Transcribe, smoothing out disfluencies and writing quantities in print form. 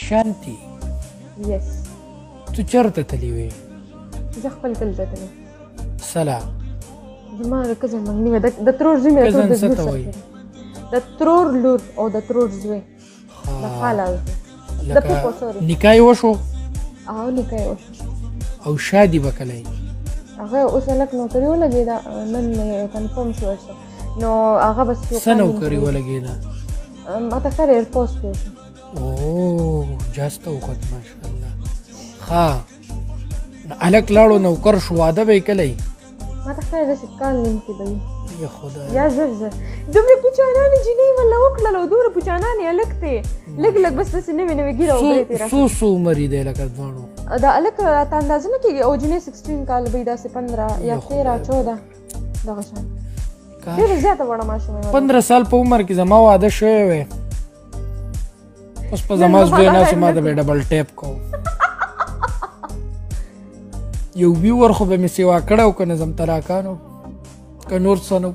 شانتي یس ته چېرته تللی وې زه خپل کلي ته تلم سلا زما د کزن منګني وه د ترور زوی مې د ترور د کزن څه زوی ته سره وایي د ترور لور او د ترور زوی د خاله د پوپو سوري نکاح یې وشو او نکاح یې وشو او شادي به کله هغه اوس هلک نوکري ولګېده نن مې کنفرم شوه نو هغه بس یو څه نوکري ولګېده ماته ښه ایرپوسټ کې وشو اوه جاسته وکړه ماشاءالله ښه هلک لاړو نوکر شو واده به یې کله وي ماته ښکاري داسې کال نیم کې به وي یا خدای یا زر دومره پوچانانې جینۍ والله وکړل او دومره پوچانانې هلک دی لږ لږ بس داسې نوې نوې ږیره وګړې تېره څو عمر یې دی لکه دواړو دا هلک راته اندازه نه کېږي او جینۍ 16 کال به وي داسې 15 یا 13 14 دغه شان ډېره زیاته وړه ماشومه 15 سال په عمر کې زما واده شوی وی اوس په زما زوی ناسې ما ته به ډبل ټیپ کوو یو ویور خو به مې سیوا کړی او که نظم تراکانو که نور څه نه